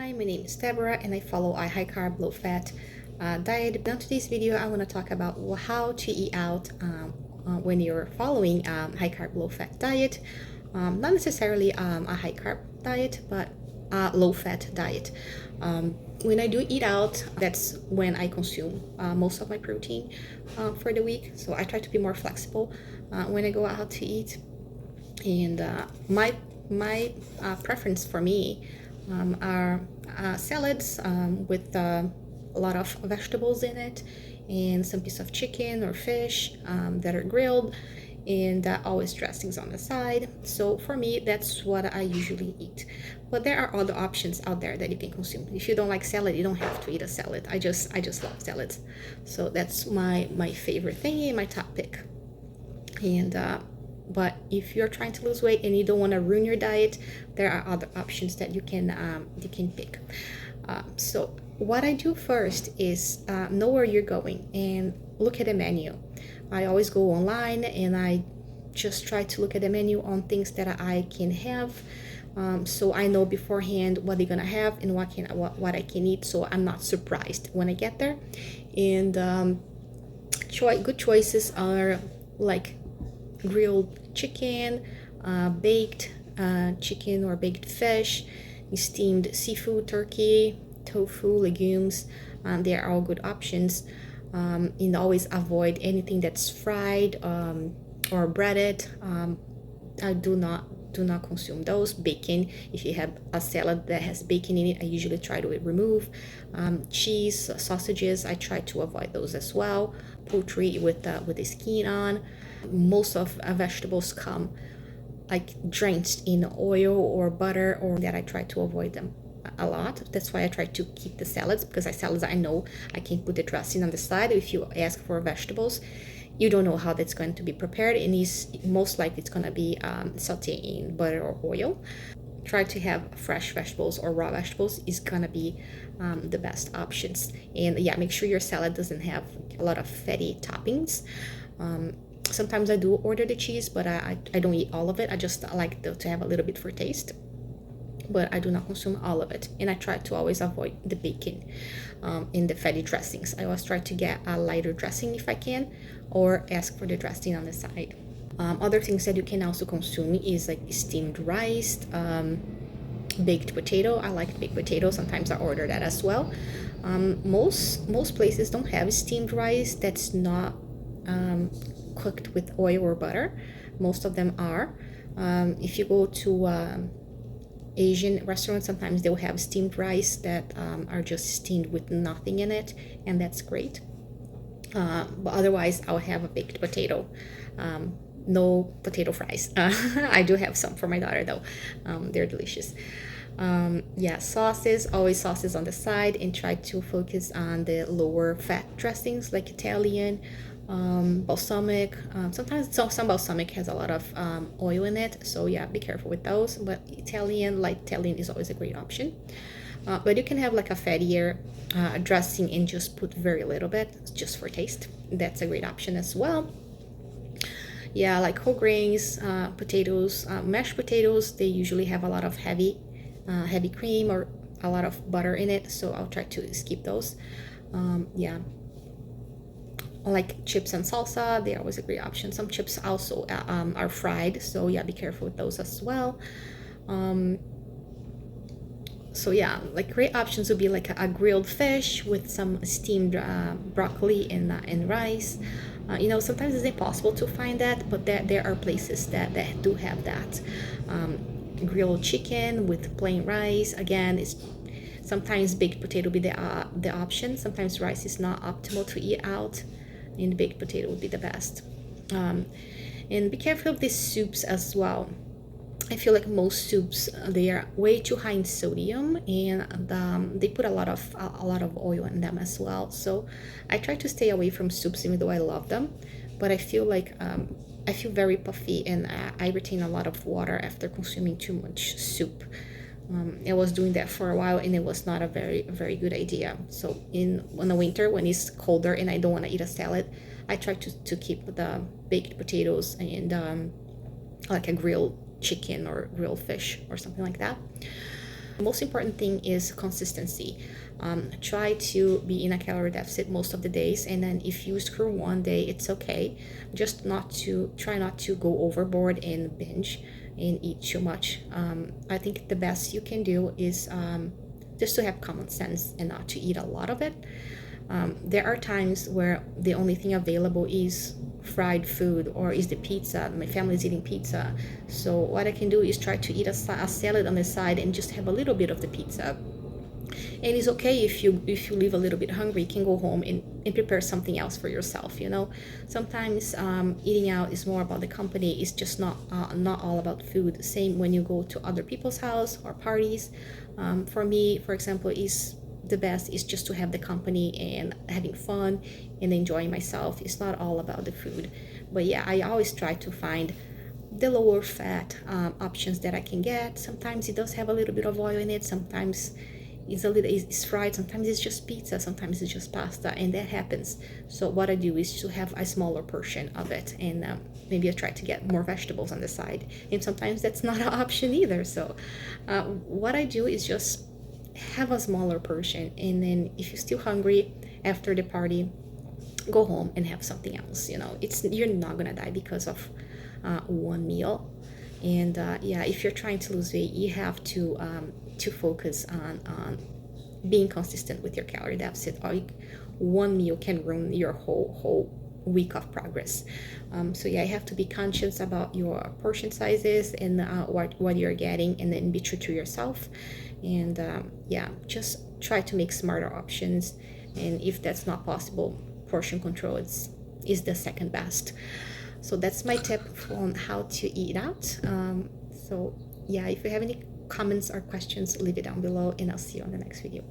Hi, my name is Deborah and I follow a high carb, low fat diet. Now today's video I want to talk about how to eat out when you're following high carb, low fat diet. Not necessarily a high carb diet, but a low fat diet. When I do eat out, that's when I consume most of my protein for the week. So I try to be more flexible when I go out to eat. And my preference for me are salads with a lot of vegetables in it, and some piece of chicken or fish that are grilled, and always dressings on the side. So for me, that's what I usually eat. But there are other options out there that you can consume. If you don't like salad, you don't have to eat a salad. I just love salads. So that's my favorite thing, my top pick. And but if you're trying to lose weight and you don't want to ruin your diet, there are other options that you can pick. So what I do first is know where you're going and look at the menu. I always go online and I just try to look at the menu on things that I can have, so I know beforehand what they're gonna have and what I can eat, so I'm not surprised when I get there. And good choices are like grilled chicken, baked chicken or baked fish, steamed seafood, turkey, tofu, legumes. They are all good options. And always avoid anything that's fried or breaded. I do not consume those. Bacon, if you have a salad that has bacon in it, I usually try to remove. Cheese, sausages, I try to avoid those as well. Poultry with the skin on. Most of vegetables come like drenched in oil or butter, or that I try to avoid them a lot. That's why I try to keep the salads, because salads I know I can put the dressing on the side. If you ask for vegetables, you don't know how that's going to be prepared, and most likely it's going to be sauteed in butter or oil. Try to have fresh vegetables or raw vegetables is gonna be the best options. And yeah, make sure your salad doesn't have a lot of fatty toppings. Sometimes I do order the cheese, but I don't eat all of it. I just like to have a little bit for taste, but I do not consume all of it. And I try to always avoid the bacon in the fatty dressings. I always try to get a lighter dressing if I can, or ask for the dressing on the side. Other things that you can also consume is like steamed rice, baked potato. I like baked potato. Sometimes I order that as well. Most places don't have steamed rice that's not cooked with oil or butter. Most of them are. If you go to Asian restaurants, sometimes they'll have steamed rice that are just steamed with nothing in it, and that's great. But otherwise, I'll have a baked potato. No potato fries. I do have some for my daughter though. They're delicious. Yeah, sauces, always sauces on the side, and try to focus on the lower fat dressings like Italian, balsamic. Sometimes some balsamic has a lot of oil in it, so yeah, be careful with those. But light Italian is always a great option. But you can have like a fattier dressing and just put very little bit just for taste. That's a great option as well. Yeah, like whole grains, potatoes, mashed potatoes, they usually have a lot of heavy cream or a lot of butter in it, so I'll try to skip those. Yeah, like chips and salsa, they're always a great option. Some chips also are fried, so yeah, be careful with those as well. So yeah, like great options would be like a grilled fish with some steamed broccoli and rice. Sometimes it's impossible to find that, but there are places that do have that. Grilled chicken with plain rice. Again, sometimes baked potato will be the option. Sometimes rice is not optimal to eat out, and baked potato would be the best. And be careful of these soups as well. I feel like most soups, they are way too high in sodium, and they put a lot of oil in them as well. So I try to stay away from soups, even though I love them. But I feel like I feel very puffy, and I retain a lot of water after consuming too much soup. I was doing that for a while, and it was not a very good idea. So in the winter, when it's colder and I don't want to eat a salad, I try to keep the baked potatoes and like a grilled chicken or grilled fish or something like that. The most important thing is consistency. Try to be in a calorie deficit most of the days, and then if you screw one day, it's okay. Just try not to go overboard and binge and eat too much. I think the best you can do is just to have common sense and not to eat a lot of it. There are times where the only thing available is fried food or is the pizza. My family is eating pizza, so what I can do is try to eat a salad on the side and just have a little bit of the pizza. And it's okay if you leave a little bit hungry, you can go home and prepare something else for yourself. Sometimes eating out is more about the company. It's just not all about food. Same when you go to other people's house or parties. For me, for example, is the best is just to have the company and having fun and enjoying myself. It's not all about the food. But yeah, I always try to find the lower fat options that I can get. Sometimes it does have a little bit of oil in it. Sometimes it's fried. Sometimes it's just pizza. Sometimes it's just pasta, and that happens. So what I do is to have a smaller portion of it, and maybe I try to get more vegetables on the side. And sometimes that's not an option either. So what I do is just have a smaller portion, and then if you're still hungry after the party, go home and have something else. You're not gonna die because of one meal. And yeah, if you're trying to lose weight, you have to focus on being consistent with your calorie deficit, or one meal can ruin your whole week of progress. So yeah, you have to be conscious about your portion sizes and what you're getting, and then be true to yourself. And yeah, just try to make smarter options, and if that's not possible, portion control is the second best. So that's my tip on how to eat out. So yeah, if you have any comments or questions, leave it down below, and I'll see you on the next video.